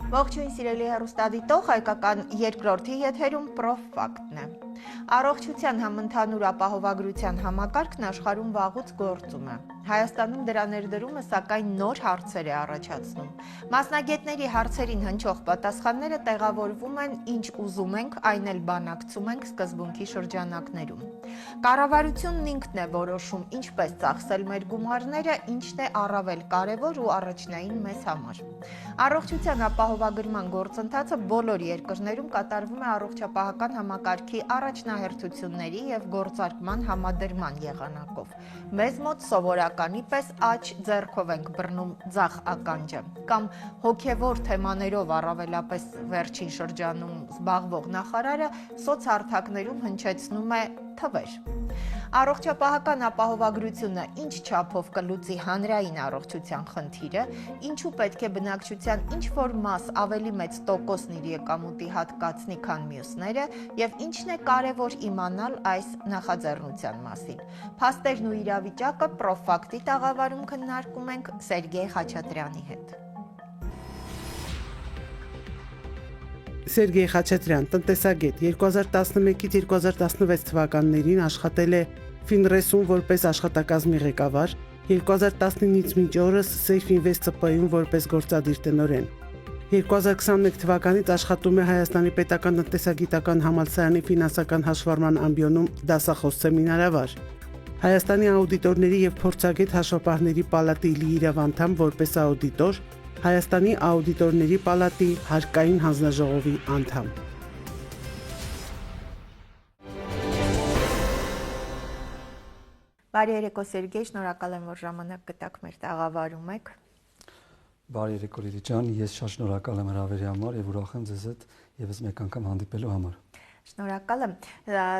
Ողջույն սիրելի հեռուստադիտող, հայկական երկրորդի եթերում պրոֆակտն է։ Առողջության համընդհանուր ապահովագրության համակարգն աշխարհում վաղուց գործում է։ Հայաստանում դրա ներդրումը սակայն նոր հարցեր է առաջացնում։ Մասնագետների հարցերին հնչող պատասխանները տեղավորվում են ինչ ուզում ենք, այն էլ բանակցում ենք սկզբունքի շրջանակներում։ Կառավարությունն ինքն է որոշում ինչպես ծախսել մեր գումարները, ինչն է առավել կարևոր ու առաջնային մեզ համար։ Առողջության ապահովագրման գործընթացը բոլոր երկրներում կատարվում է առողջապահական համակարգի առաջնահերթությունների եւ գործարկման համադրման եղանակով։ Մեզ մոտ սովորականի պես աջ ձեռքով ենք բռնում ձախ ականջը, կամ հոգեվոր թեմաներով առավելապես վերջին շրջանում զբաղվող նախարարը սոցհարթակներում հնչեցնում է թվեր։ Առողջապահական ապահովագրությունը ինչ չափով կլուծի հանրային առողջության խնդիրը, ինչու պետք է բնակչության ինչ-որ մաս ավելի մեծ տոկոսն իր եկամուտի հատկացնի, քան մյուսները, եւ ինչն է կարևոր իմանալ այս նախաձեռնության մասին։ Փաստերն ու իրավիճակը պրոֆակտի տաղավարում քննարկում ենք Սերգեյ Խաչատրյանի հետ։ Սերգեյ Խաչատրյան, տնտեսագետ, 2011-ից 2016 թվականներին աշխատել է Ֆինրեսում որպես աշխատակազմի ղեկավար, 2019-ից մինչ օրս Safe Invest ՑՊ-ում որպես գործադիր տնօրեն։ 2021 թվականից աշխատում է Հայաստանի պետական տնտեսագիտական համալսարանի ֆինանսական հաշվառման ամբիոնում դասախոս սեմինարավար։ Հայաստանի աուդիտորների եւ փորձագետ հաշվապահների պալատի լիիրավ անդամ որպես աուդիտոր, Հայաստանի աուդիտորների պալատի հարկային հանձնաժողովի անդամ։ Բարի երեկո Սերգեյ, շնորհակալ եմ, որ ժամանակ գտաք մեր տաղավարում եք։ Բարի երեկո Լիլի ջան, ես շատ շնորհակալ եմ հրավերի համար եւ ուրախ եմ ձեզ հետ եւս մեկ անգամ հանդիպելու համար։ Շնորհակալ եմ։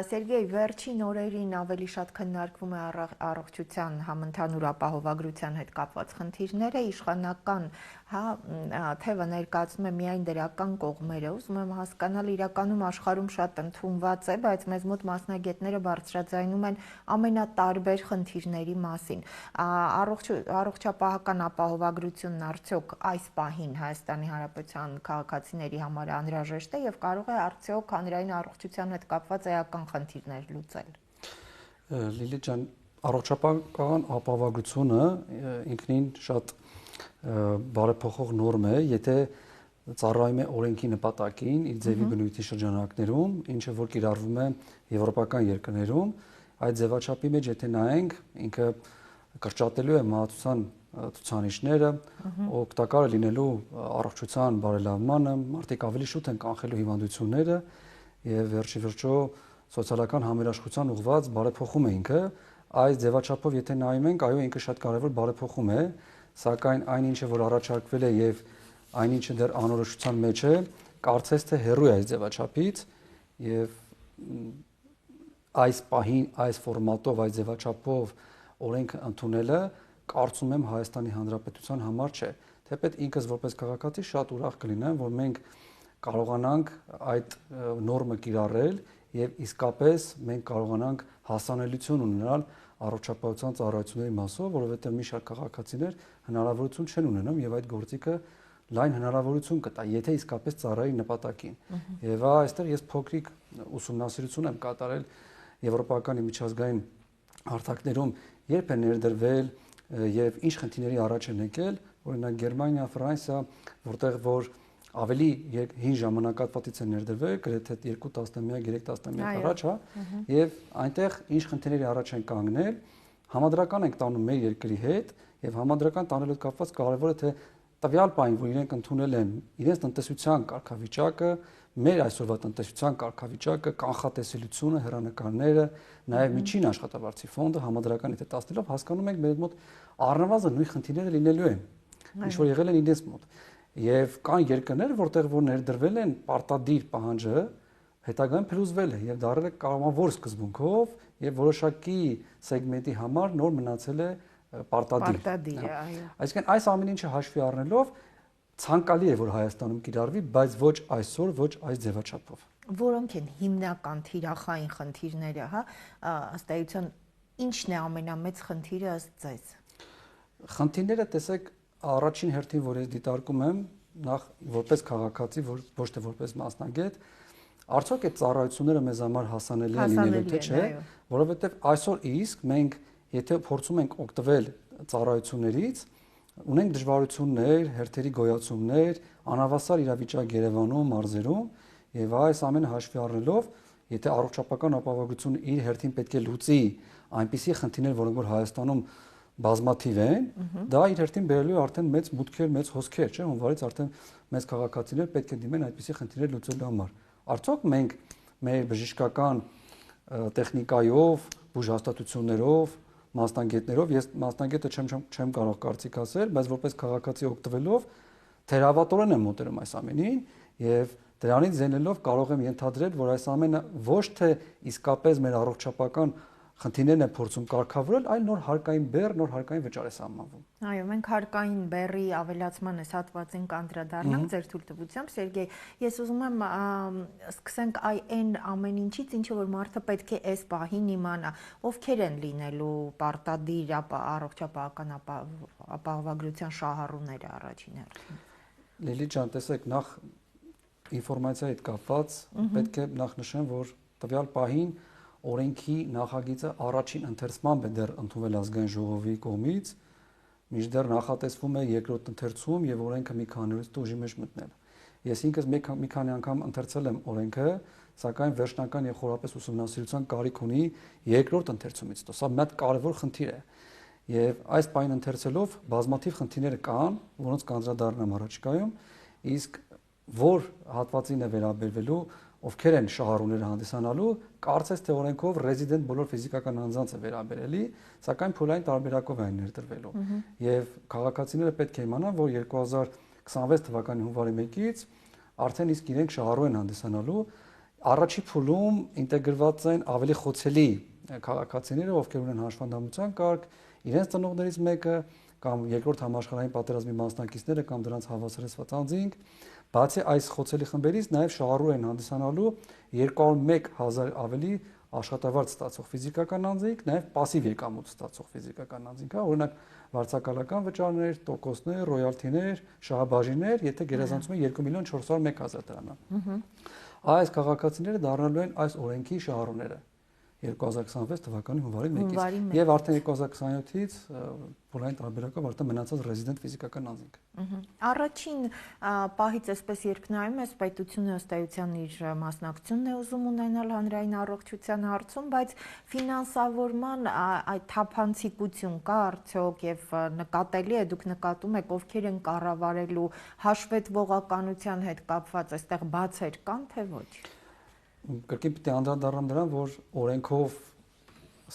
Սերգեյ, վերջին օրերին ավելի շատ քննարկվում է առողջության համընդհանուր ապահովագրության հետ կապված խնդիրները, իշխանական թևը ներկայացնում է միայն դրական կողմերը։ Ուզում եմ հասկանալ, իրականում աշխարհում շատ ընդունված է, բայց մեզ մոտ մասնագետները բարձրաձայնում են ամենատարբեր խնդիրների մասին։ Առողջապահական ապահովագրությունն արդյոք այս պահին Հայաստանի Հանրապետության քաղաքացիների համար անհրաժեշտ է եւ կարող է արդյոք հանրային առողջության հետ կապված էական խնդիրներ լուծել։ Լիլի ջան, առողջապահական ապահովագրությունը ինքնին շատ բարեփոխող նորմ է, եթե ծառայում է օրենքի նպատակին իր ձևի բնույթի շրջանակներում, ինչը որ կիրառվում է եվրոպական երկրներում, այդ ձևաչափի մեջ եթե նայենք, ինքը կրճատելու է մահացության ցուցանիշները, օգտակար է լինելու առողջության բարելավմանը, մարդիկ ավելի շուտ են կանխելու հիվանդությունները եւ վերջի վերջո սոցիալական համերաշխության ուղղված բարեփոխում է ինքը, այս ձևաչափով եթե նայում ենք, այո, ինքը շատ կարևոր բարեփոխում է, սակայն այն ինչը որ առաջարկվել է եւ այն ինչը դեռ անորոշության մեջ է, կարծես թե հեռու է այս ձևաչափից եւ այս պահին, այս ֆորմատով, այս ձևաչափով օրենքը ընդունելը կարծում եմ Հայաստանի Հանրապետության համար չէ։ Թեպետ ինքս որպես քաղաքացի շատ ուրախ կլինեմ, որ մենք կարողանանք այդ նորմը կիրառել եւ իսկապես մենք կարողանանք հասանելիություն ունենալ առողջապահության ծառայությունների մասով, որովհետեւ մի շարք քաղաքացիներ հնարավորություն չեն ունենում եւ այդ գործիքը լայն հնարավորություն կտա, եթե իսկապես ծառայի նպատակին։ Եվ այստեղ ես փոքրիկ ուսումնասիրություն եմ կատարել եվրոպական միջազգային հարթակներում, երբ է ներդրվել եւ ինչ խնդիրների առաջ են եկել, օրինակ Գերմանիա, Ֆրանսիա, որտեղ որ ավելի հին ժամանակահատվածից են ներդրվել, գրեթե 2 տասնամյակ, 3 տասնամյակ առաջ, եւ այնտեղ ինչ խնդիրների առաջ են կանգնել, համադրական ենք տանում մեր երկրի հետ եւ համադրական տանելու հետ կապված կարեւոր է թե տվյալ պահին, որ իրենք ընդունել են իրենց տնտեսության կարգավիճակը, մեր այսօրվա տնտեսության կարգավիճակը, կանխատեսելիությունը, հեռանկարները, նաեւ միջին աշխատավարձի ֆոնդը համադրական եթե տասնելով հասկանում ենք մեր մոտ առնվազն նույն խնդիրները լինելու են, ինչ որ եղել են իրենց մոտ։ Եվ կան երկրներ, որտեղ որ ներդրվել են պարտադիր պահանջը, հետագայում փլուզվել է եւ դառել է կամավոր սկզբունքով եւ որոշակի սեգմենտի համար նոր մնացել է պարտադիր, այո։ Այսինքն այս ամեն ինչը հաշվի առնելով ցանկալի է որ Հայաստանում կիրառվի, բայց ոչ այսօր, ոչ այս ձևաչափով։ Որոնք են հիմնական թիրախային խնդիրները, ըստ էության ինչն է ամենամեծ խնդիրը ըստ ձեզ։ Խնդիրները տեսեք Առաջին հերթին, որ ես դիտարկում եմ, նախ որպես քաղաքացի, ոչ թե որպես մասնագետ, արդյոք այդ ծառայությունները մեզ համար հասանելի են լինելու թե չէ, որովհետև այսօր իսկ մենք եթե փորձում ենք օգտվել ծառայություններից, ունենք դժվարություններ, հերթերի գոյացումներ, անհավասար իրավիճակ Երևանում, մարզերում, եւ այս ամենը հաշվի առնելով, եթե առողջապահական ապահովությունը իր հերթին պետք է լուծի այնպիսի խնդիրներ, որոնք որ Հայաստանում բազմաթիվ են, դա իր հերթին բերելու է արդեն մեծ մուտքեր, մեծ հոսքեր, չէ՞, հունվարից արդեն մեծ քաղաքացիներ պետք է դիմեն այդպիսի խնդիրներ լուծելու համար։ Արդյոք մենք մեր բժշկական տեխնիկայով, բուժհաստատություններով, մասնագետներով, ես մասնագետը չեմ կարող կարծիք ասել, բայց որպես քաղաքացի օգտվելով թերավատորեն եմ մոտենում այս ամենին եւ դրանից զենելով կարող եմ ենթադրել, որ այս ամենը ոչ թե իսկապես մեր առողջապահական խնդիրներն է փորձում կարգավորել, այլ նոր հարկային բեռ, նոր հարկային վճար է սահմանվում։ Այո, մենք հարկային բեռի ավելացման այս հատվածին կանդրադառնանք ձեր թույլտվությամբ, Սերգեյ, ես ուզում եմ սկսենք այն ամեն ինչից, ինչը որ մարդը պետք է այս պահին իմանա, ովքեր են լինելու պարտադիր առողջապահական ապահովագրության շահառուները առաջին հերթին։ Լիլիթ ջան, տեսեք, նախ ինֆորմացիայի հետ կապված պետք է նախ նշեմ, որ տվյալ պահին օրենքի նախագիծը առաջին ընթերցմամբ է դեռ ընդունվել ազգային ժողովի կողմից, մինչդեռ նախատեսվում է երկրորդ ընթերցում եւ օրենքը մի քանի օրից ուժի մեջ մտնել։ Ես ինքս մի քանի անգամ ընթերցել եմ օրենքը, սակայն վերջնական եւ խորապես ուսումնասիրության կարիք ունի երկրորդ ընթերցումից հետո։ Սա մի հատ կարևոր խնդիր է։ Եվ այս պայն ընթերցելով բազմաթիվ խնդիրներ կան, որոնց կանդրադառնամ առաջիկայում, իսկ որ հատվածին է վերաբերվելու ովքեր են շահառուները հանդիսանալու, կարծես թե օրենքով ռեզիդենտ բոլոր ֆիզիկական անձանց է վերաբերելի, սակայն փուլային տարբերակով այն ներդրվելու։ Եվ քաղաքացիները պետք է իմանան, որ 2026 թվականի հունվարի 1-ից արդեն իսկ իրենք շահառու են հանդիսանալու, առաջի փուլում ինտեգրված են ավելի խոցելի քաղաքացիները, ովքեր ունեն հաշվանդամության կարգ, իրենց ծնողներից մեկը կամ երկրորդ համաշխարհային պատերազմի մասնակիցները կամ դրանց հավասարեցված անձինք, բացի այս խոցելի խմբերից նաև շահառու են հանդիսանալու 201,000 ավելի աշխատավարձ ստացող ֆիզիկական անձինք, նաև пассив եկամուտ ստացող ֆիզիկական անձինք, հա, օրինակ վարձակալական վճարներ, տոկոսներ, ռոյալթիներ, շահաբաժիններ, եթե գերազանցում է 2,401,000 դրամը։ Այս քաղաքացիները դառնալու են այս օրենքի շահառուները 2026 թվականի հունվարի 1-ից եւ արդեն 2027-ից փուլային տարբերակով արդեն մնացած ռեզիդենտ ֆիզիկական անձինք։ Առաջին պահից այսպես երբ նայում ես, պետությունը ըստ էության իր մասնակցությունն է ուզում ունենալ հանրային առողջության հարցում, բայց ֆինանսավորման այդ թափանցիկություն կա արդյոք եւ նկատելի է, դուք նկատում եք ովքեր են կառավարելու հաշվետվողականության հետ կապված այստեղ բացեր կան թե ոչ։ Կրկին պետք է անդրադառնամ դրան, որ օրենքով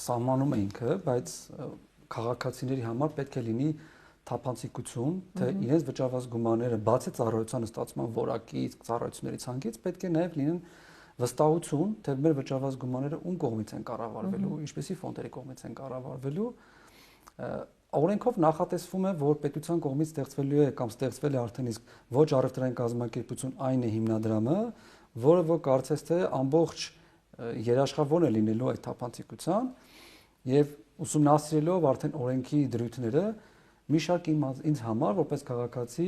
սահմանում է ինքը, բայց քաղաքացիների համար պետք է լինի թափանցիկություն, թե իրենց վճարված գումարները բացի ծառայության ստացման որակից, ծառայությունների ցանկից պետք է նաև լինեն վստահություն, թե մեր վճարված գումարները ում կողմից են կառավարվելու, ինչպեսի ֆոնդերի կողմից են կառավարվելու։ Օրենքով նախատեսվում է, որ պետության կողմից ստեղծվելու է կամ ստեղծվել է արդեն իսկ ոչ առևտրային կազմակերպություն այն է հիմնադրամը, որը որ կարծես թե ամբողջ երաշխավորն է լինելու այդ թափանցիկության եւ ուսումնասիրելով արդեն օրենքի դրույթները մի շարք ինձ համար որպես քաղաքացի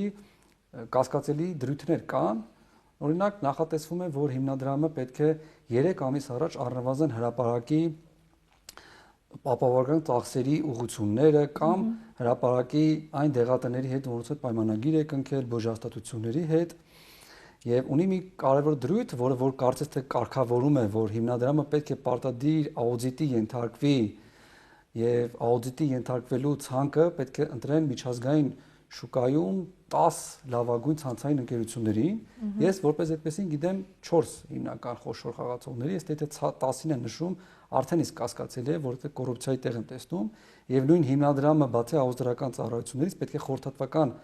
կասկածելի դրույթներ կան, օրինակ նախատեսվում է, որ հիմնադրամը պետք է 3 ամիս առաջ առնվազն հրապարակի ապահովական ծախսերի ուղղությունները կամ հրապարակի այն դեղատների հետ, որոնց հետ պայմանագիր է կնքել բուժհաստատությունների հետ եւ ունի մի կարևոր դրույթ, որը որ կարծես թե կարգավորում է, որ հիմնադրամը պետք է պարտադիր աուդիտի ենթարկվի եւ աուդիտի ենթարկվելու ցանկը պետք է ընտրեն միջազգային շուկայում 10 լավագույն ցանցային ընկերություններին։ Ես որպես այդպեսին գիտեմ 4 հիմնական խոշոր խաղացողների, ես եթե 10-ին եմ նշում, արդեն իսկ կասկածելի է, որովհետեւ կոռուպցիայի տեղ եմ տեսնում եւ նույն հիմնադրամը բացի աուդիտորական ծառայություններից պետք է խորհրդատվական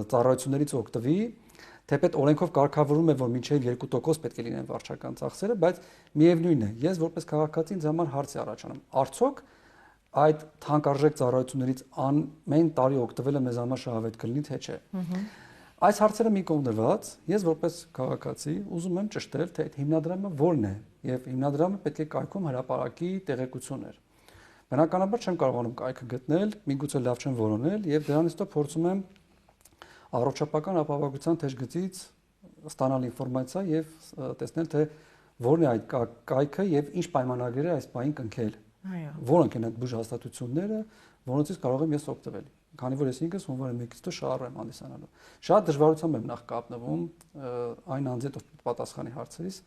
ծառայություններից օգտվի, թեպետ օրենքով կարգավորում է, որ մինչև 2% պետք է լինեն վարչական ծախսերը, բայց միևնույն է, ես որպես քաղաքացի ինձ համար հարց է առաջանում. արդյոք այդ թանկարժեք ծառայություններից ամեն տարի օգտվելը մեզ համար շահավետ կլինի թե չէ։ Այս հարցերը մի կողմ դրված, ես որպես քաղաքացի ուզում եմ ճշտել, թե այդ հիմնադրամը որն է, եւ հիմնադրամը պետք է կայքում հրապարակի տեղեկություններ։ Բնականաբար չեմ կարողանում կայքը գտնել, միգուցե լավ չեմ որոնել եւ դրանից հետո փորձում եմ առողջապահական ապահովության թեժգծից ստանալ ինֆորմացիա եւ տեսնել թե որն է այդ կայքը եւ ինչ պայմանագրեր այս պահին կնքել։ Այո։ Որոնք են այդ բուժհաստատությունները, որոնցից կարող եմ ես օգտվել։ Քանի որ ես ինքս հունվարի 1-ից դու շահառու եմ հանդիսանալու։ Շատ դժվարությամբ եմ նախ կապնվում այն անձի հետ պատասխանի հարցերից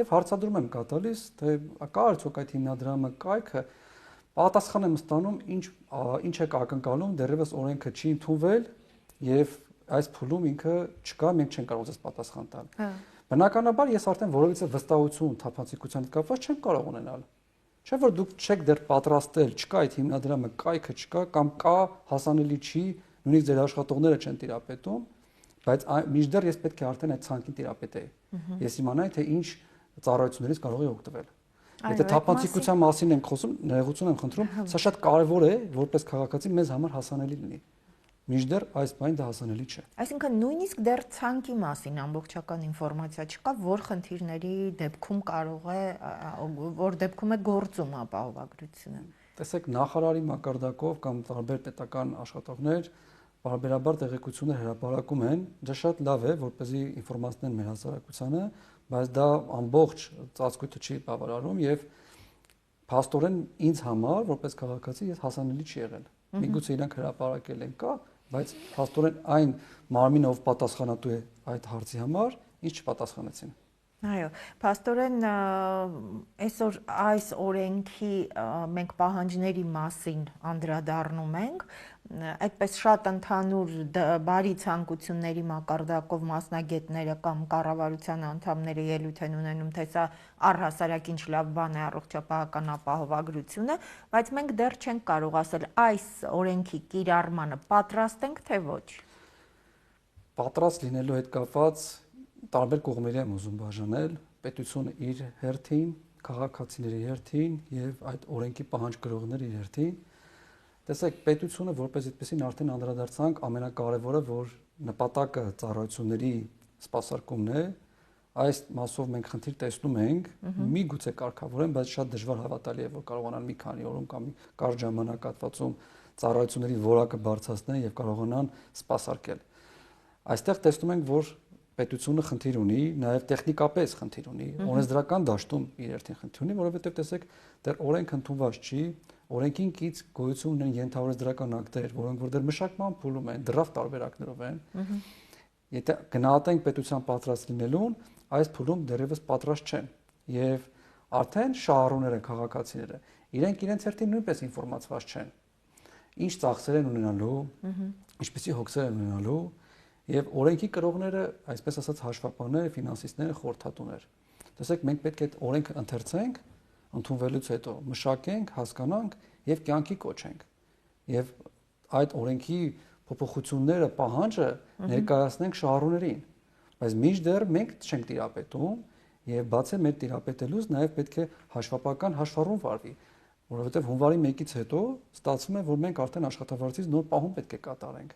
եւ հարցադրում եմ կատարելիս, թե կա արդյոք այդ հիմնադրամը կայքը, պատասխան եմ ստանում, ինչ է ակնկալում, դեռևս օրենքը չի ընդունվել եւ այս փուլում ինքը չկա, մենք չենք կարող ես պատասխան տալ։ Բնականաբար ես արդեն որովհետեւ վստահություն, թափանցիկության հետ կապված չեմ կարող ունենալ։ Չէ՞ որ դուք չեք դեռ պատրաստել, չկա այդ հիմնադրամը, կայքը չկա կամ կա, հասանելի չի, նույնիսկ ձեր աշխատողները չեն տիրապետում, բայց մինչդեռ ես պետք է արդեն այդ ցանկին տիրապետեի։ Ես իմանայի, թե ինչ ծառայություններից կարող եմ օգտվել։ Եթե թափանցիկության մասին ենք խոսում, ներողություն եմ խնդրում, սա շատ կարևոր է, որպես քաղաքացի մեզ համար հասանելի լինի։ Մինչդեռ այս բանը դա հասանելի չէ։ Այսինքն նույնիսկ դեռ ցանկի մասին ամբողջական ինֆորմացիա չկա, որ խնդիրների դեպքում կարող է, որ դեպքում է գործում ապահովագրությունը։ Տեսեք, նախարարի մակարդակով կամ տարբեր պետական աշխատողներ բարբերաբար տեղեկություններ հրապարակում են, դա շատ լավ է, որպեսզի ինֆորմացիան մեր հասարակությանը, բայց դա ամբողջ ծածկույթը չի բավարարում եւ փաստորեն ինձ համար, որպես քաղաքացի, ես հասանելի չի եղել։ Միգուցե իրանք հրապարակել են կա, բայց փաստորեն այն մարմինը, ով պատասխանատու է այդ հարցի համար, ինչ չպատասխանեցին։ Այո, փաստորեն այսօր այս օրենքի մենք պահանջների մասին անդրադառնում ենք, այդպես շատ ընդհանուր բարի ցանկությունների մակարդակով մասնագետները կամ կառավարության անդամները ելույթ են ունենում, թե սա առհասարակ ինչ լավ բան է առողջապահական ապահովագրությունը, բայց մենք դեռ չենք կարող ասել այս օրենքի կիրառմանը պատրաստ ենք թե ոչ։ Պատրաստ լինելու հետ կապված տարբեր կողմերի եմ ուզում բաժանել, պետությունը իր հերթին, քաղաքացիների հերթին եւ այդ օրենքի պահանջ գրողների իր հերթին։ Տեսեք, պետությունը որպես այդպեսին արդեն անդրադարձանք, ամենակարևորը, որ նպատակը ծառայությունների սպասարկումն է, այս մասով մենք խնդիր տեսնում ենք, միգուցե կարգավորեն, բայց շատ դժվար հավատալի է, որ կարողանան մի քանի օրում կամ կարճ ժամանակահատվածում ծառայությունների որակը բարձրացնել եւ կարողանան սպասարկել։ Այստեղ տեսնում ենք, որ պետությունը խնդիր ունի, նաև տեխնիկապես խնդիր ունի, օրենսդրական դաշտում իր երթին խնդիր ունի, որովհետև տեսեք, դեռ օրենք ընդունված չի, օրենքին կից գոյություն ունեն ենթաօրենսդրական ակտեր, որոնք որ դեռ մշակման փուլում են, դրաֆտ տարբերակներով են։ Եթե գնահատենք պետության պատրաստ լինելուն, այս փուլում դեռևս պատրաստ չեն։ Եվ արդեն շահառուները, քաղաքացիները, իրենց երթին նույնպես ինֆորմացված չեն։ Ինչ ծախսեր են ունենալու, ինչպիսի հոգսեր են ունենալու, եւ օրենքի կրողները, այսպես ասած, հաշվապահները, ֆինանսիստները, խորհրդատուներ։ Տեսեք, մենք պետք է այդ օրենքը ընթերցենք, ընդունվելուց հետո մշակենք, հասկանանք եւ կյանքի կոչենք։ Եվ այդ օրենքի փոփոխությունները, պահանջը ներկայացնենք շահառուներին։ Բայց մինչդեռ մենք չենք տիրապետում եւ բացի մեր տիրապետելուց նաեւ պետք է հաշվապահական հաշվառում վարվի, որովհետեւ հունվարի 1-ից հետո ստացվում է, որ մենք արդեն աշխատավարձից նոր պահում պետք է կատարենք։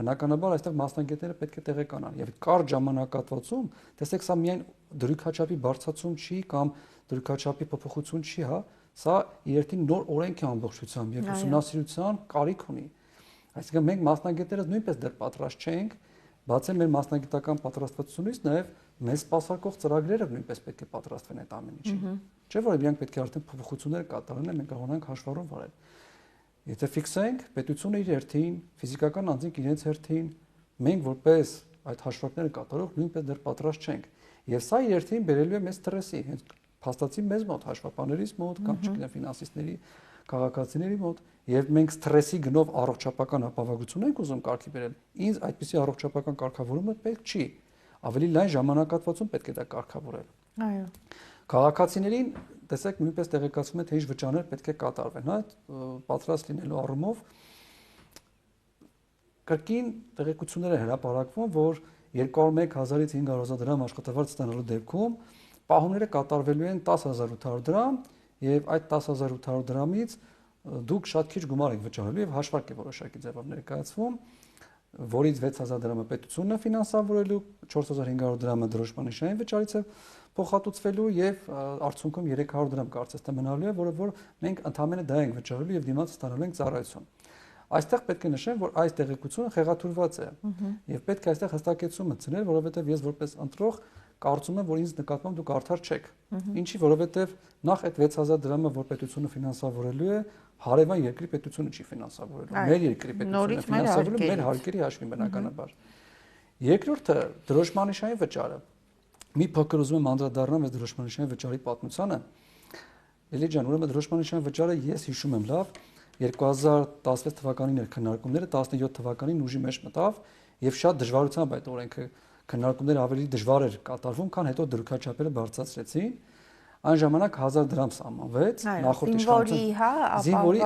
Բնականաբար այստեղ մասնագետները պետք է տեղեկանան եւ կարճ ժամանակահատվածում, տեսեք, սա միայն դրույքաչափի բարձրացում չի կամ դրույքաչափի փոփոխություն չի, հա, սա երթին նոր օրենք է ամբողջությամբ եւ ուսումնասիրության կարիք ունի։ Այսինքն մենք մասնագետները նույնպես դեռ պատրաստ չենք, բացի մեր մասնագիտական պատրաստվածությունից նաեւ մեզ սպասարկող ծրագրերը նույնպես պետք է պատրաստվեն այդ ամեն ինչի։ Չէ՞ որ իրանք պետք է արդեն փոփոխություններ կատարեն, մենք կարողանանք հաշվառում վարել։ Եթե ֆիքսենք, պետությունը իր հերթին, ֆիզիկական անձինք իրենց հերթին, մենք որպես այդ հաշվարկները կատարող նույնպես դեռ պատրաստ չենք։ Եվ սա իր հերթին բերելու է մեզ ստրեսի, հենց փաստացի մեզ մոտ, հաշվապահներից մոտ կամ չգիտեմ ֆինանսիստների, քաղաքացիների մոտ, եւ մենք ստրեսի գնով առողջապահական ապահովություն ենք ուզում կարգի բերել։ Ինձ այդպիսի առողջապահական կարգավորումը պետք չի։ Ավելի լայն ժամանակահատվածում պետք է դա կարգավորել։ Այո։ Քաղաքացիներին, տեսեք, նույնպես տեղեկացվում է, թե ինչ վճարներ պետք է կատարվեն, հա, պատրաստ լինելու առումով կրկին տեղեկությունները հրապարակվում, որ 201.000-ից 500.000 դրամ աշխատավարձ ստանալու դեպքում պահումները կատարվելու են 10.800 դրամ եւ այդ 10.800 դրամից դուք շատ քիչ գումար եք վճարելու եւ հաշվարկ է որոշակի ձևով ներկայացվում, որից 6.000 դրամը պետությունը ֆինանսավորելու, 4.500 դրամը դրոշմանիշային վճարից է փոխհատուցվելու եւ արդյունքում 300 դրամ կարծես թե մնալու է, որը որ մենք ընդհանրապես դա ենք վճարելու եւ դիմաց ստանալու ենք ծառայություն։ Այստեղ պետք է նշեմ, որ այս տեղեկությունը խեղաթյուրված է եւ պետք է այստեղ հստակեցում մտցնել, որովհետեւ ես որպես ընտրող կարծում եմ, որ ինձ նկատմամբ դուք արդար չեք։ Ինչի, որովհետեւ նախ այդ 6000 դրամը, որ պետությունը ֆինանսավորելու է, հարևան երկրի պետությունը չի ֆինանսավորելու։ Մեր երկրի պետությունը ֆինանսավորելու մեր հարկերի հաշվին բնականաբար։ Երկրորդը դրոշմանիշային վճարը։ Մի փոքր ուզում եմ անդրադառնամ այս դրոշմանիշային վճարի պատմությանը։ Էլի ջան, ուրեմն դրոշմանիշային վճարը ես հիշում եմ լավ 2016 թվականին էր քննարկումները, 17 թվականին ուժի մեջ մտավ եւ շատ դժվարությամբ այդ օրենքը քննարկումները ավելի դժվար էր կատարվում, քան հետո դրույքաչափերը բարձրացրեցին։ Այն ժամանակ 1000 դրամ սահմանվեց նախորդ իշխանության զինվորի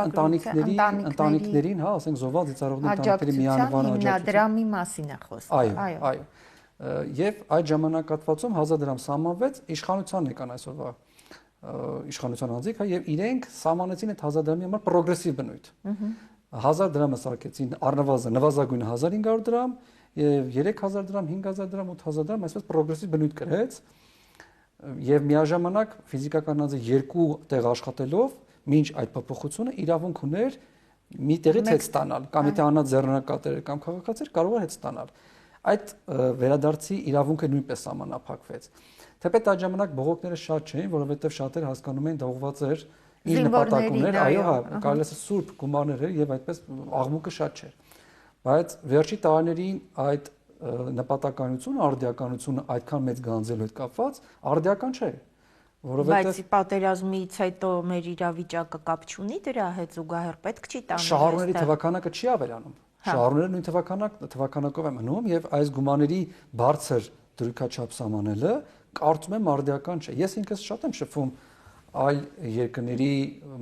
ընտանիքներին, հա, ասենք զոհված ծառայողների ընտանիքների միանվան հիմնադրամի մասին է խոսքը։ Այո։ Եվ այդ ժամանակահատվածում 1000 դրամ սահմանվեց, իշխանությանն եկան այսօրվա իշխանության անձիկ, հա, եւ իրենք սահմանեցին այդ 1000 դրամի համար պրոգրեսիվ բնույթ։ 1000 դրամը սարքեցին առնվազն նվազագույնը 1500 դրամ եւ 3000 դրամ, 5000 դրամ, 8000 դրամ, այսպես պրոգրեսիվ բնույթ կրեց եւ միաժամանակ ֆիզիկական անձը երկու տեղ աշխատելով մինչ այդ փոփոխությունը իրավունք ուներ մի տեղից հետ ստանալ, կամ եթե անհատ ձեռնակատեր կամ քաղաքացի կարող էր հետ ստանալ։ Այդ վերադարձի իրավունքը նույնպես սահմանափակվեց։ Թեպետ այդ ժամանակ բողոքները շատ չէին, որովհետեւ շատերը հասկանում էին դա ուղղված էր իր նպատակումներ, այո, հա, կարելի է սուրբ գումարներ էր եւ այդպես աղմուկը շատ չէր։ Բայց վերջի տարիներին այդ նպատականությունը, արդիականությունը այդքան մեծ գանձելու հետ կապված արդիական չէ, որովհետեւ բայց պատերազմից հետո մեր իրավիճակը կապ չունի դրա հետ զուգահեռ պետք չի տանել։ Շահառուների թվականակը չի ավելանում։ Շահառուները նույն թվականակով են մնում եւ այս գումարների բարձր դրույքաչափ սահմանելը կարծում եմ արդիական չէ։ Ես ինքս շատ եմ շփվում այլ երկրների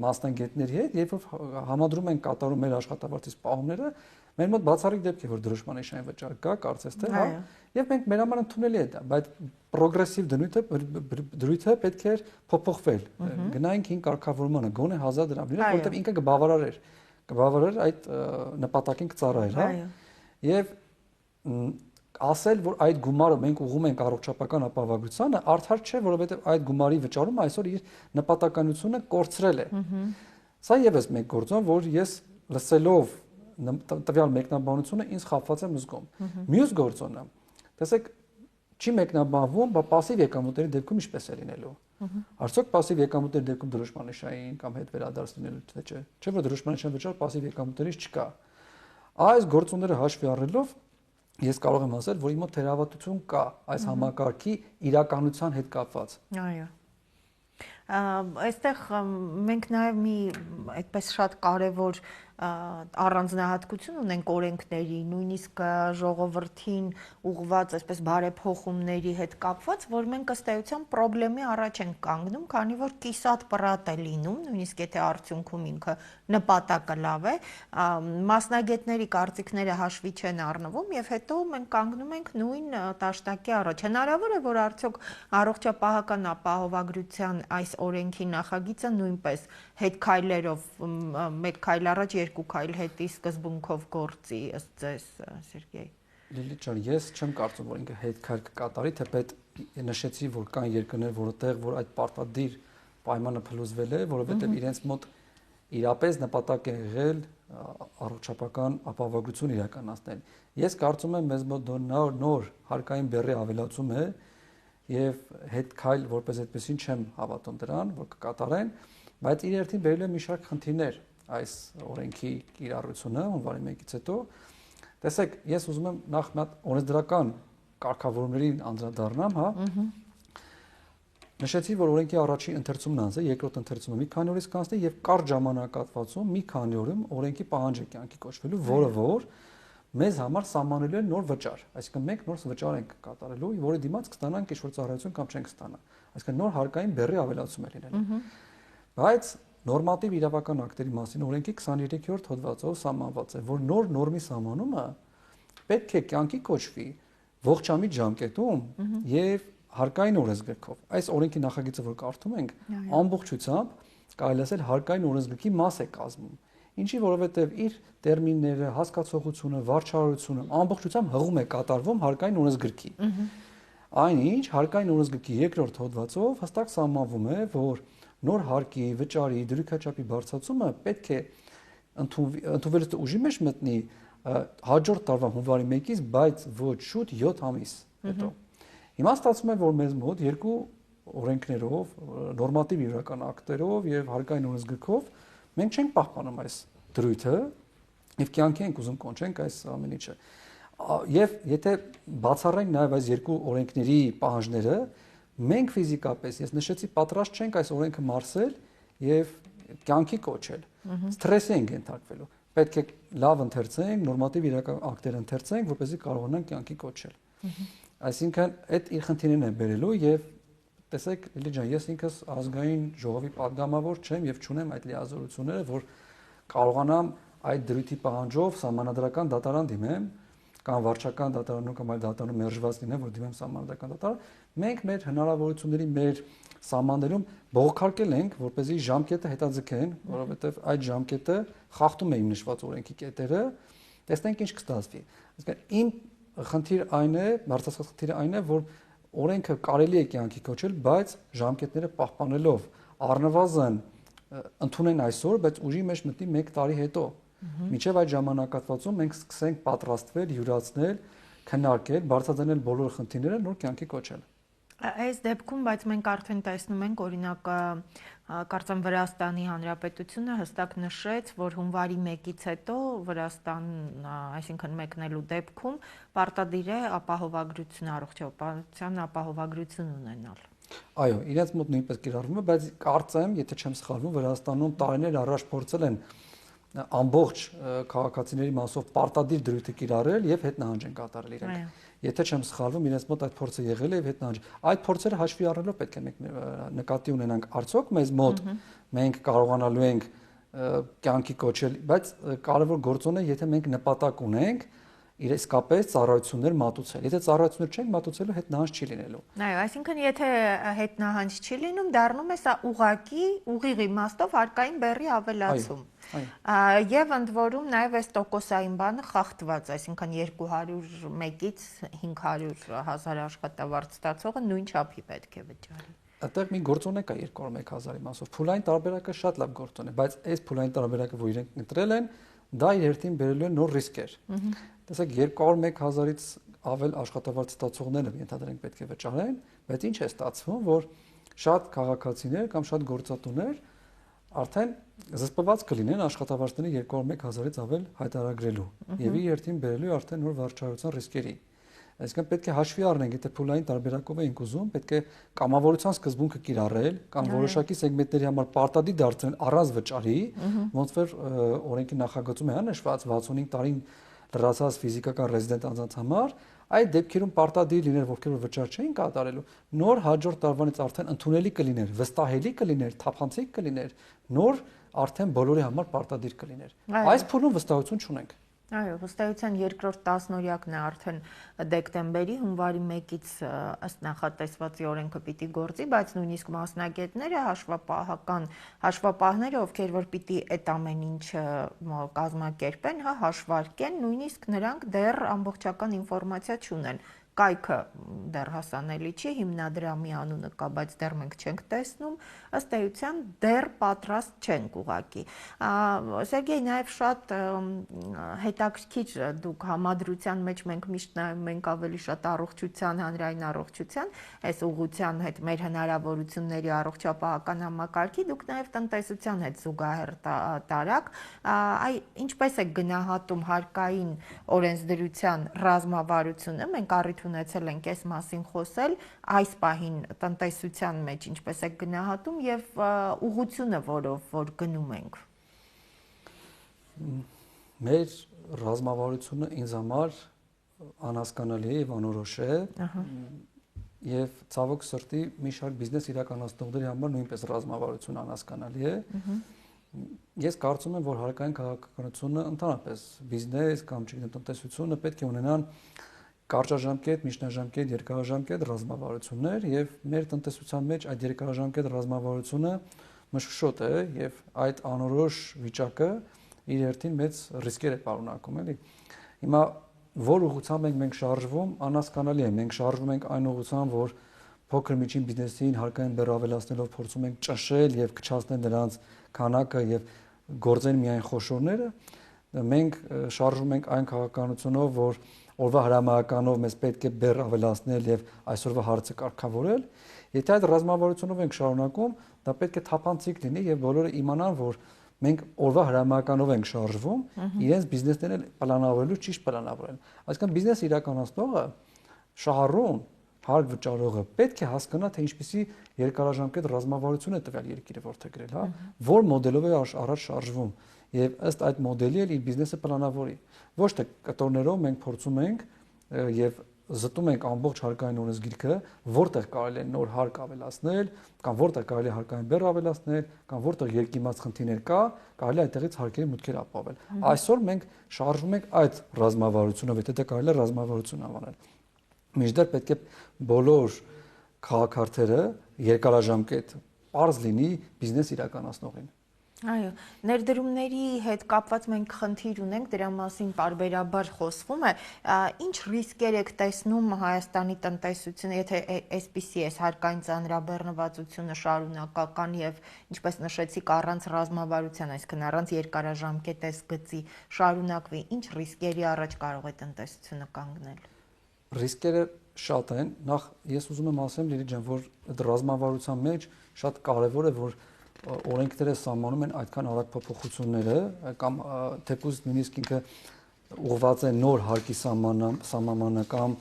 մասնագետների հետ, երբ որ համադրում են կատարում մեր աշխատավարձից պահումները, մեր մոտ բացառիկ դեպք է, որ դրոշմանիշային վճար կա, կարծես թե, հա, եւ մենք մեր համար ընդունելի է դա, բայց պրոգրեսիվ դրույթը պետք է փոփոխվել։ Գնայինք հին կարգավորմանը, գոնե 1000 դրամ լիներ, որտեղ ինքը կբավարար այդ նպատակին կծառայեր, հա։ Եվ ասել, որ այդ գումարը մենք ուղղում ենք առողջապահական ապահովագրությանը, արդար չէ, որովհետև այդ գումարի վճարումը այսօր իր նպատականությունը կորցրել է։ Սա եւս մեկ գործոն, որ ես լսելով տվյալ մեկնաբանությունը ինձ խաբված եմ զգում։ Մյուս գործոնը, տեսեք, չի մեկնաբանվում, բա пассив եկամուտների դեպքում ինչպես է լինելու։ Արդյոք пассив եկամուտների դեպքում դրոշմանիշային կամ հետ վերադարձ լինելու թե չէ։ Չէ՞ որ դրոշմանիշային վճար пассив եկամուտներից չկա։ Այս գործոնները հաշվի առնելով ես կարող եմ ասել, որ իմ մոտ թերավատություն կա այս համակարգի իրականության հետ կապված։ Այո։ Այստեղ մենք նաև մի այդպես շատ կարևոր առանձնահատկություն ունենք օրենքների, նույնիսկ ժողովրդին ուղղված այսպես բարեփոխումների հետ կապված, որ մենք ըստ էության խնդրի առաջ ենք կանգնում, քանի որ կիսատ պրատ է լինում, նույնիսկ եթե արդյունքում ինքը նպատակը լավ է, մասնագետների կարծիքները հաշվի չեն առնվում եւ հետո մենք կանգնում ենք նույն տաշտակի առաջ։ Հնարավոր է, որ արդյոք առողջապահական ապահովագրության այս օրենքի նախագիծը նույնպես հետ քայլերով մեկ քայլ առաջ երկու քայլ հետի սկզբունքով գործի ըստ ձեզ, Սերգեյ։ Լիլիթ ջան, ես չեմ կարծում, որ ինքը հետ քայլ կկատարի, թեպետ նշեցի, որ կան երկրներ, որտեղ որ այդ պարտադիր պայմանը փլուզվել է, որովհետև իրենց մոտ իրապես նպատակ է եղել առողջապահական ապահովագրություն իրականացնել։ Ես կարծում եմ, մեզ մոտ նոր հարկային բեռի ավելացում է եւ հետ քայլ որպես այդպեսին չեմ հավատում դրան, որ կկատարեն, բայց իր երթին բերել է մի շարք խնդիրներ այս օրենքի կիրառությունը հունվարի 1-ից հետո։ Տեսեք, ես ուզում եմ նախ մի հատ օրենսդրական կարգավորումներին անդրադառնամ, հա։ Նշեցի, որ օրենքի առաջին ընթերցումն անց է, երկրորդ ընթերցումը մի քանի օրից կանցնի եւ կարճ ժամանակահատվածում մի քանի օրում օրենքի պահանջ է կյանքի կոչվելու, որը որ մեզ համար սահմանելու է նոր վճար, այսինքն մենք նոր վճար ենք կատարելու, որի դիմաց կստանանք ինչ-որ ծառայություն կամ չենք ստանա։ Այսինքն նոր հարկային բեռի ավելացում է լինելու։ Բայց նորմատիվ իրավական ակտերի մասին օրենքի 23-րդ հոդվածով սահմանված է, որ նոր նորմի սահմանումը պետք է կյանքի կոչվի ողջամիտ ժամկետում եւ հարկային օրենսգրքով։ Այս օրենքի նախագիծը, որ կարդում ենք, ամբողջությամբ կարելի ասել հարկային օրենսգրքի մաս է կազմում։ Ինչի, որովհետև իր տերմինները, հասկացողությունը, վարչարարությունը ամբողջությամբ հղում է կատարվում հարկային օրենսգրքի։ Այնինչ հարկային օրենսգրքի երկրորդ հոդվածով հստակ սահմանվում է, որ նոր հարկի, վճարի, դրույքաչափի բարձրացումը պետք է ընդունվելուց ուժի մեջ մտնի հաջորդ տարվա հունվարի 1-ից, բայց ոչ շուտ 7 ամիս հետո։ Հիմա ստացվում է, որ մեզ մոտ երկու օրենքներով, նորմատիվ իրական ակտերով եւ հարկային օրենսգրքով մենք չենք պահպանում այս դրույթը եւ կյանքի ենք ուզում կոչենք այս ամեն ինչը։ Եվ եթե բացառենք նաեւ այս երկու օրենքների պահանջները, մենք ֆիզիկապես, ես նշեցի, պատրաստ չենք այս օրենքը մարսել եւ կյանքի կոչել։ Սթրեսի ենք ենթարկվելու։ Պետք է լավ ընթերցենք, նորմատիվ իրական ակտեր ընթերցենք, որպեսզի կարողանանք կյանքի կոչել։ Այսինքն այդ իր խնդիրն է բերելու եւ տեսեք, Էլի ջան, ես ինքս ազգային ժողովի падգամավոր չեմ եւ չունեմ այդ լիազորությունները, որ կարողանամ այդ դրույթի պահանջով սահմանադրական դատարան դիմեմ կամ վարչական դատարանում կամ այլ դատարանում մերժված լինեմ, որ դիմեմ սահմանադրական դատարան։ Մենք մեր հնարավորությունների, մեր սահմաններում բողոքարկել ենք, որպեսզի ժամկետը հետաձգեն, որովհետեւ այդ ժամկետը խախտում է իմ նշված օրենքի կետերը, տեսնենք ինչ կստացվի։ Այսինքն իմ խնդիր այն է, բարձրացած խնդիրը այն է, որ օրենքը կարելի է կյանքի կոչել, բայց ժամկետները պահպանելով առնվազն ընդունեն այսօր, բայց ուժի մեջ մտնի 1 տարի հետո։ Մինչև այդ ժամանակահատվածում մենք սկսենք պատրաստվել, յուրացնել, քննարկել, բարձրաձայնել բոլոր խնդիրները, նոր կյանքի կոչել։ Այս դեպքում, բայց մենք արդեն տեսնում ենք, օրինակ, կարծեմ Վրաստանի Հանրապետությունը հստակ նշեց, որ հունվարի 1-ից հետո Վրաստան, այսինքն մեկնելու դեպքում պարտադիր է ապահովագրություն, առողջապահության ապահովագրություն ունենալ։ Այո, իրենց մոտ նույնպես կիրառվում է, բայց կարծեմ, եթե չեմ սխալվում, Վրաստանում տարիներ առաջ փորձել են ամբողջ քաղաքացիների մասով պարտադիր դրույթը կիրառել եւ հետնահանջ են կատարել իրենք։ Եթե չեմ սխալվում, իրենց մոտ այդ փորձը եղել է եւ հետնահանջ։ Այդ փորձերը հաշվի առնելով պետք է մենք նկատի ունենանք արդյոք մեզ մոտ մենք կարողանալու ենք կյանքի կոչել, բայց կարևոր գործոն է, եթե մենք նպատակ ունենք իսկապես ծառայություններ մատուցել։ Եթե ծառայություններ չենք մատուցելու, հետնահանջ չի լինելու։ Այո, այսինքն եթե հետնահանջ չի լինում, դառնում է սա ուղղակի ուղիղ իմաստով հարկային բեռի ավելացում։ Եվ ընդ որում նաև այս տոկոսային բանը խախտված, այսինքն 201-ից 500,000 աշխատավարձ ստացողը նույն չափի պետք է վճարի։ Այդտեղ մի գործոն է կա 201,000-ի մասով։ Փուլային տարբերակը շատ լավ գործոն է, բայց այս փուլային տարբերակը, որ իրենք ընտրել են, դա իր հերթին բերելու է նոր ռիսկեր։ Տեսեք 201,000-ից ավել աշխատավարձ ստացողները ենթադրենք պետք է վճարեն, բայց ինչ է ստացվում, որ շատ քաղաքացիներ կամ շատ գործատուներ արդեն զսպված կլինեն աշխատավարձների 201,000-ից ավել հայտարարագրելու եւ իր հերթին բերելու արդեն նոր վարչարության ռիսկերի։ Այսինքն պետք է հաշվի առնենք, եթե փուլային տարբերակով ենք ուզում, պետք է կամավորության սկզբունքը կիրառել կամ որոշակի սեգմենտների համար պարտադիր դարձնել առանց վճարի, ոնց որ օրենքի նախագծում է նշված 65 տարին լրացած ֆիզիկական ռեզիդենտ անձանց համար, այդ դեպքերում պարտադիր լիներ, ովքեր որ վճար չէին կատարելու, նոր հաջորդ տարվանից արդեն ընդունելի կլիներ, վստահելի կլիներ, թափանցիկ կլիներ, նոր արդեն բոլորի համար պարտադիր կլիներ։ Այս փուլում վստահություն չունենք։ Այո, վստահության երկրորդ տասնօրյակն է արդեն դեկտեմբերի, հունվարի 1-ից ըստ նախատեսվածի օրենքը պիտի գործի, բայց նույնիսկ մասնագետները, հաշվապահները, ովքեր որ պիտի այդ ամեն ինչը կազմակերպեն, հաշվարկեն, նույնիսկ նրանք դեռ ամբողջական ինֆորմացիա չունեն։ Կայքը դեռ հասանելի չի, հիմնադրամի անունը կա, բայց դեռ մենք չենք տեսնում, ըստ էության դեռ պատրաստ չենք ուղղակի։ Սերգեյ, նաև շատ հետաքրքիր դուք համադրության մեջ մենք միշտ նայում ենք ավելի շատ առողջության, հանրային առողջության, այս ուղղության հետ մեր հնարավորությունների առողջապահական համակարգի, դուք նաև տնտեսության հետ զուգահեռ տարաք, ինչպես է գնահատում հարկային օրենսդրության ռազմավարությունը, մենք առիթ ունեցել ենք այս մասին խոսել, այս պահին տնտեսության մեջ ինչպես է գնահատում եւ ուղղությունը, որով որ գնում ենք։ Մեր ռազմավարությունը ինձ համար անհասկանալի է եւ անորոշ է։ Եվ ցավոք սրտի մի շարք բիզնես իրականացնողների համար նույնպես ռազմավարությունը անհասկանալի է։ Ես կարծում եմ, որ հարկային քաղաքականությունը ընդհանրապես բիզնես կամ չգիտեմ տնտեսությունը պետք է ունենան կարճաժամկետ, միջնաժամկետ, երկարաժամկետ ռազմավարություններ եւ մեր տնտեսության մեջ այդ երկարաժամկետ ռազմավարությունը մշուշոտ է եւ այդ անորոշ վիճակը իր հերթին մեծ ռիսկեր է պարունակում, էլի։ Հիմա որ ուղղությամբ ենք շարժվում, անհասկանալի է, մենք շարժվում ենք այն ուղղությամբ, որ փոքր միջին բիզնեսին հարկային բեռ ավելացնելով փորձում ենք ճնշել եւ քչացնել նրանց քանակը եւ գործեն միայն խոշորները, մենք շարժվում ենք այն քաղաքականությունով, որ օրվա հրամայականով մեզ պետք է բեռ ավելացնել եւ այսօրվա հարցը կարգավորել։ Եթե այդ ռազմավարությունով ենք շարունակում, դա պետք է թափանցիկ լինի եւ բոլորը իմանան, որ մենք օրվա հրամայականով ենք շարժվում, իրենց բիզնեսներն պլանավորելու ճիշտ պլանավորել։ Այսինքն բիզնես իրականացնողը, շահառուն, հարկ վճարողը պետք է հասկանա, թե ինչպիսի երկարաժամկետ ռազմավարություն է տվյալ երկիրը որդեգրել, հա, որ մոդելով է առաջ շարժվում եւ ըստ այդ մոդելի էլ իր բիզնեսը պլանավորի։ Ոչ թե կտորներով մենք փորձում ենք եւ զտում ենք ամբողջ հարկային օրենսգիրքը, որտեղ կարելի է նոր հարկ ավելացնել, կամ որտեղ կարելի է հարկային բեռ ավելացնել, կամ որտեղ երկիմաց խնդիրներ կա, կարելի է այդտեղից հարկերի մուտքեր ապահովել։ Այսօր մենք շարժվում ենք այդ ռազմավարությունով, եթե դա կարելի է ռազմավարություն անվանել։ Մինչդեռ պետք է բոլոր քաղաքարթերը երկարաժամկետ պարզ լինի բիզնես իրականացնողին։ Այո, ներդրումների հետ կապված մենք խնդիր ունենք, դրա մասին պարբերաբար խոսվում է, ինչ ռիսկեր եք տեսնում Հայաստանի տնտեսությունը, եթե այսպիսի է հարկային ծանրաբեռնվածությունը շարունակական եւ ինչպես նշեցիք առանց ռազմավարության, այսինքն առանց երկարաժամկետ գծի շարունակվի, ինչ ռիսկերի առաջ կարող է տնտեսությունը կանգնել։ Ռիսկերը շատ են, նախ ես ուզում եմ ասեմ Լիլիթ ջան, որ այդ ռազմավարության մեջ շատ կարեւոր է, որ օրենքները սահմանում են այդքան արագ փոփոխությունները կամ թեկուզ նույնիսկ ինքը ուղղված է նոր հարկի սահմանը կամ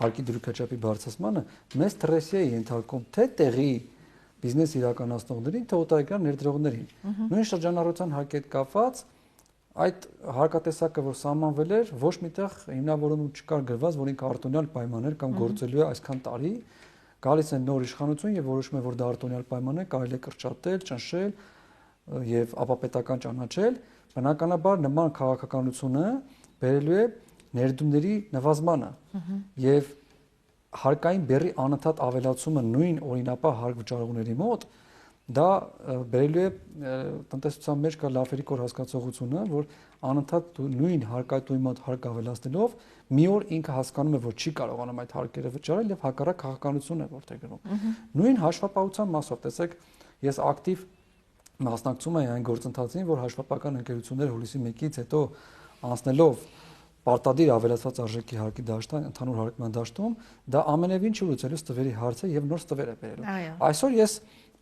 հարկի դրույքաչափի բարձրացմանը, մեծ ստրեսի է ենթարկում թե տեղի բիզնես իրականացնողներին, թե օտարերկրյա ներդրողներին։ Նույն շրջանառության հարկի հետ կապված այդ հարկատեսակը, որ սահմանվել էր, ոչ միտեղ հիմնավորում չկար գրված, որ ինքը արտոնյալ պայմաններ կամ գործելու է այսքան տարի, գալիս են նոր իշխանություն եւ որոշում է, որ դա արտոնյալ պայման է, կարելի է կրճատել, ճնշել եւ ապապետական ճանաչել, բնականաբար նման քաղաքականությունը բերելու է ներդրումների նվազմանը եւ հարկային բեռի անընդհատ ավելացումը նույն օրինապահ հարկ վճարողների մոտ դա բերելու է տնտեսության մեջ կա լավերի կոր հասկացողությունը, որ անընդհատ նույն հարկատուի մոտ հարկ ավելացնելով մի օր ինքը հասկանում է, որ չի կարողանում այդ հարկերը վճարել եւ հակառակ քաղաքականություն է որդեգրում։ Նույն հաշվապահության մասով, տեսեք, ես ակտիվ մասնակցում եմ այն գործընթացին, որ հաշվապահական ընկերությունները հուլիսի 1-ից հետո անցնելով պարտադիր ավելացված արժեքի հարկի դաշտան, ընդհանուր հարկման դաշտում, դա ամենևին չի լուծելու ստվերի հարցը եւ նոր ստվեր է բերելու։ Այսօր ես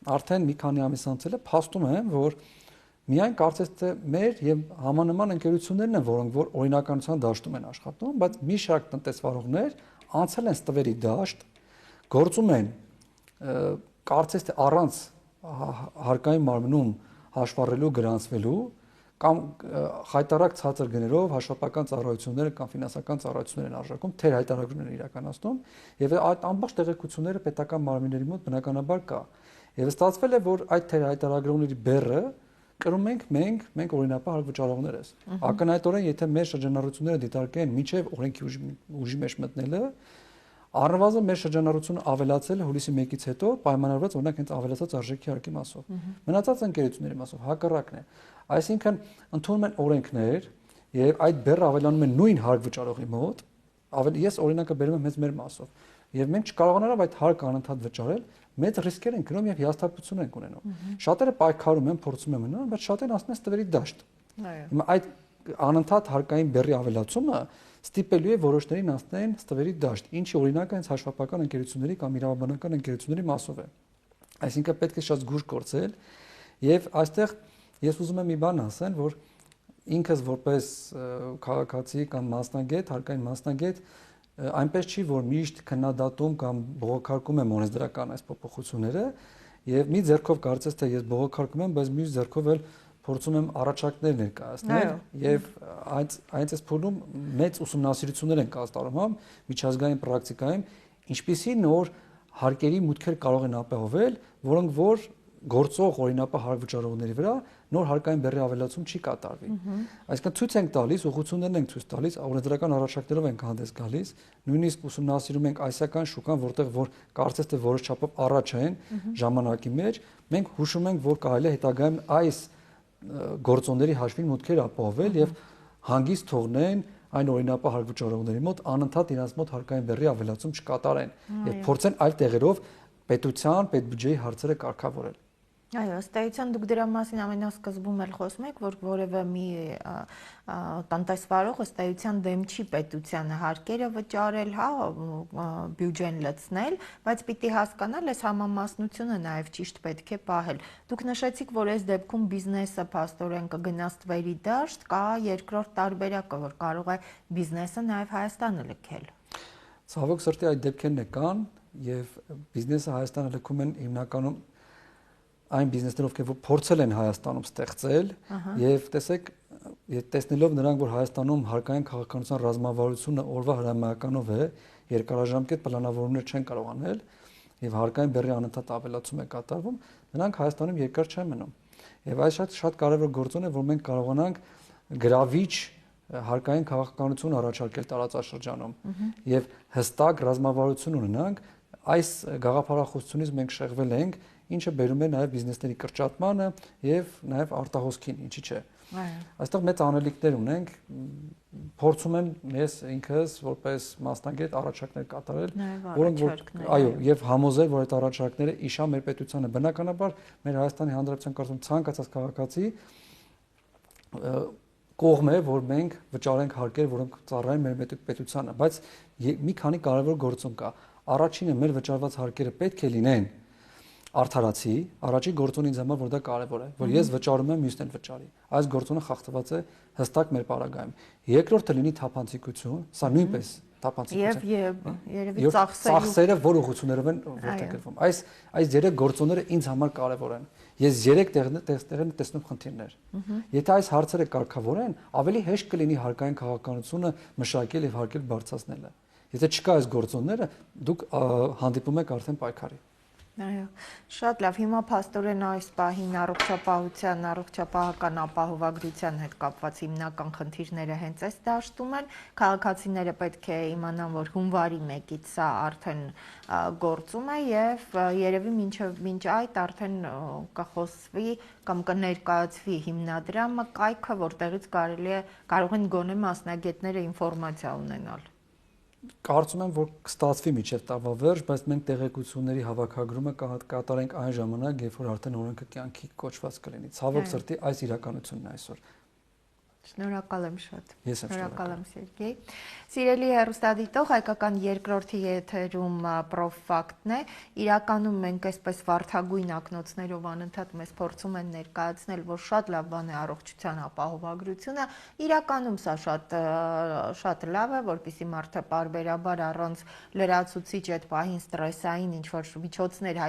արդեն մի քանի ամիս անցել է փաստում եմ, որ միայն կարծես թե մեր եւ համանման ընկերություններն են, որոնք որ օրինականության դաշտում են աշխատում, բայց մի շարք տնտեսվարողներ անցել են ստվերի դաշտ, գործում են կարծես թե առանց հարկային մարմնում հաշվառելու գրանցվելու կամ հայտարարակ ցածր գներով հաշվապահական ծառայությունները կամ ֆինանսական ծառայություններ են արժակում, թեր հայտարարություններ են իրականացնում եւ այդ ամբողջ տեղեկությունները պետական մարմինների մոտ բնականաբար կա։ Եվ ստացվել է, որ այդ թեր հայտարարությունների բեռը կրում ենք մենք օրինապահ հարկ վճարողներս։ Ակնհայտորեն, եթե մեր շրջանառությունները դիտարկեն միջև օրենքի ուժի մեջ մտնելը, առնվազն մեր շրջանառությունը ավելացել է հուլիսի 1-ից հետո պայմանավորված օրինակ հենց ավելացած արժեքի հարկի մասով։ Մնացած ընկերությունների մասով հակառակն է։ Այսինքն ընդունում են օրենքներ եւ այդ բեռը ավելանում է նույն հարկ վճարողի մոտ, ես օրինակը բերում եմ հենց մեր մասով։ Եվ մենք չկարողանալով այդ հարկը անընդհատ վճարել, մեծ ռիսկեր են կրում եւ հիասթափություն են ունենում։ Շատերը պայքարում են, փորձում են մնալ, բայց շատերն ասում են ստվերի դաշտ։ Հիմա այդ անընդհատ հարկային բեռի ավելացումը ստիպելու է որոշներին անցնեն ստվերի դաշտ, ինչի օրինակը հենց հաշվապահական ընկերությունների կամ իրավաբանական ընկերությունների մասով է։ Այսինքն պետք է շատ զգուշ գործել եւ այստեղ ես ուզում եմ մի բան ասել, որ ինքս որպես քաղաքացի կամ մասնագետ, հարկային մասնագետ այնպես չի, որ միշտ քննադատում կամ բողոքարկում եմ օրենսդրական այս փոփոխությունները եւ մի ձեռքով կարծես թե ես բողոքարկում եմ, բայց մյուս ձեռքով էլ փորձում եմ առաջարկներ ներկայացնել եւ այս փուլում մեծ ուսումնասիրություններ են կատարում, հա, միջազգային պրակտիկայում, ինչպիսի նոր հարկերի մուտքեր կարող են ապահովել, որոնք որ գործող օրինապահ հարկ վճարողների վրա նոր հարկային բեռի ավելացում չի կատարվի։ Այսինքն ցույց ենք տալիս, ուղղություններն ենք ցույց տալիս, օրենսդրական առաջարկներով ենք հանդես գալիս, նույնիսկ ուսումնասիրում ենք այսական շուկան, որտեղ որ կարծես թե որոշ չափով առաջ են ժամանակի մեջ, մենք հուշում ենք, որ կարելի է հետագայում այս գործոնների հաշվին մուտքեր ապահովել եւ հանգիստ թողնեն այն օրինապահ հարկ վճարողների մոտ անընդհատ իրենց մոտ հարկային բեռի ավելացում չկատարեն եւ փորձեն այլ տեղերով պետության, պետբյուջեի հարցերը կարգավորել։ Այո, ըստ էության դուք դրա մասին ամենասկզբում էլ խոսում եք, որ որևէ մի տնտեսվարող ըստ էության դեմ չի պետությանը հարկերը վճարել, հա, բյուջեն լցնել, բայց պիտի հասկանալ, այս համամասնությունը նաև ճիշտ պետք է պահել։ Դուք նշեցիք, որ այս դեպքում բիզնեսը փաստորեն կգնա ստվերի դաշտ, կա երկրորդ տարբերակը, որ կարող է բիզնեսը նաև Հայաստանը լքել։ Ցավոք սրտի այդ դեպքերն կան եւ բիզնեսը Հայաստանը լքում են հիմնականում այն բիզնեսները, ովքեր որ փորձել են Հայաստանում ստեղծել եւ տեսնելով նրանք, որ Հայաստանում հարկային քաղաքականության ռազմավարությունը օրվա հրամայականով է, երկարաժամկետ պլանավորումներ չեն կարող անել եւ հարկային բեռի անընդհատ ավելացում է կատարվում, նրանք Հայաստանում երկար չեն մնում։ Եվ այս շատ կարևոր գործոն է, որ մենք կարողանանք գրավիչ հարկային քաղաքականություն առաջարկել տարածաշրջանում եւ հստակ ռազմավարություն ունենանք, այս գաղափարախոսությունից մենք շեղվել ենք, ինչը բերում է նաև բիզնեսների կրճատմանը եւ նաև արտահոսքին, ինչի՞ չէ։ Այստեղ մեծ անելիքներ ունենք, փորձում եմ ես ինքս որպես մասնագետ առաջարկներ կատարել, որոնք այո, եւ համոզել, որ այդ առաջարկները իշա մեր պետությանը բնականաբար մեր Հայաստանի Հանրապետության կարծում ցանկացած քաղաքացի կողմ է, որ մենք վճարենք հարկեր, որոնք ծառայեն մեր պետությանը, բայց մի քանի կարևոր գործոն կա։ Առաջինը մեր վճարված հարկերը պետք է լինեն արդարացի, առաջի գործոնը ինձ համար որ դա կարևոր է, որ ես վճարում եմ, մյուսն էլ վճարի։ Այս գործոնը խախտված է հստակ մեր պարագայում։ Երկրորդը լինի թափանցիկություն, սա նույնպես թափանցիկություն։ Եվ երևի ծախսերը որ ուղղություններով են որտեղ գրվում։ Այս երեք գործոնները ինձ համար կարևոր են։ Ես երեք տեղերում տեսնում խնդիրներ։ Եթե այս հարցերը կարգավորեն, ավելի հեշտ կլինի հարկային քաղաքականությունը մշակել եւ հարկեր բարձրացնելը։ Եթե չկա այս գործոնները, դուք հանդիպում եք արդեն պայքարի։ Այո, շատ լավ։ Հիմա փաստորեն այս պահին առողջապահության, առողջապահական ապահովագրության հետ կապված հիմնական խնդիրները հենց այս դաշտում են։ Քաղաքացիները պետք է իմանան, որ հունվարի 1-ից սա արդեն գործում է եւ երևի մինչ այդ արդեն կխոսվի կամ կներկայացվի հիմնադրամը, կայքը, որտեղից կարող են գոնե մասնագետները ինֆորմացիա ունենալ։ Կարծում եմ, որ կստացվի միջև տարվա վերջ, բայց մենք տեղեկությունների հավաքագրումը կկատարենք այն ժամանակ, երբ որ արդեն օրենքը կյանքի կոչված կլինի։ Ցավոք սրտի այս իրականությունն է այսօր։ Շնորհակալ եմ շատ։ Ես եմ շնորհակալ եմ Սերգեյ։ Սիրելի հեռուստադիտող, հայկական երկրորդի եթերում Պրոֆակտն է։ Իրականում մենք այսպես վարդագույն ակնոցներով անընդհատ մեզ փորձում են ներկայացնել, որ շատ լավ բան է առողջության ապահովագրությունը։ Իրականում սա շատ լավ է, որպեսզի մարդը պարբերաբար առանց լրացուցիչ այդ պահին ստրեսային ինչ-որ միջոցներ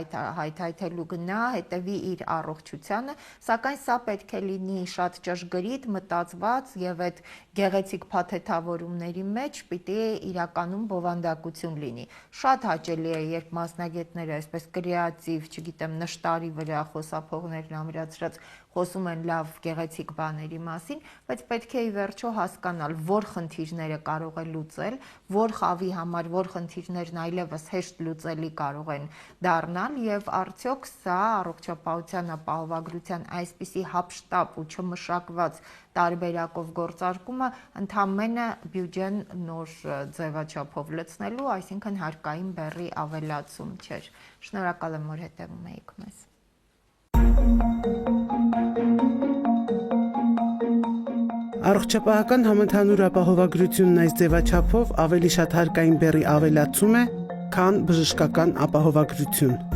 հայթայթելու գնա, հետևի իր առողջությանը, սակայն սա պետք է լինի շատ ճշգրիտ, մտածված եւ այդ գեղեցիկ փաթեթավորումների մեջ պիտի իրականում բովանդակություն լինի։ Շատ հաճելի է, երբ մասնագետները այսպես կրեատիվ, չգիտեմ, նշտարի վրա խոսափողներն ամրացրած խոսում են լավ գեղեցիկ բաների մասին, բայց պետք է ի վերջո հասկանալ, որ խնդիրները կարող է լուծել, որ խավի համար որ խնդիրներն այլևս հեշտ լուծելի կարող են դառնալ եւ արդյոք սա առողջապահության ապահովագրության այսպիսի հապշտապ ու չմշակված տարբերակով գործարկումը ընդամենը բյուջեն նոր ձևաչափով լցնելու, այսինքն հարկային բեռի ավելացում չէր։ Շնորհակալ եմ, որ հետևում եք մեզ։ Առողջապահական համընդհանուր ապահովագրությունն այս ձևաչափով ավելի շատ հարկային բեռի ավելացում է, քան բժշկական ապահովագրություն։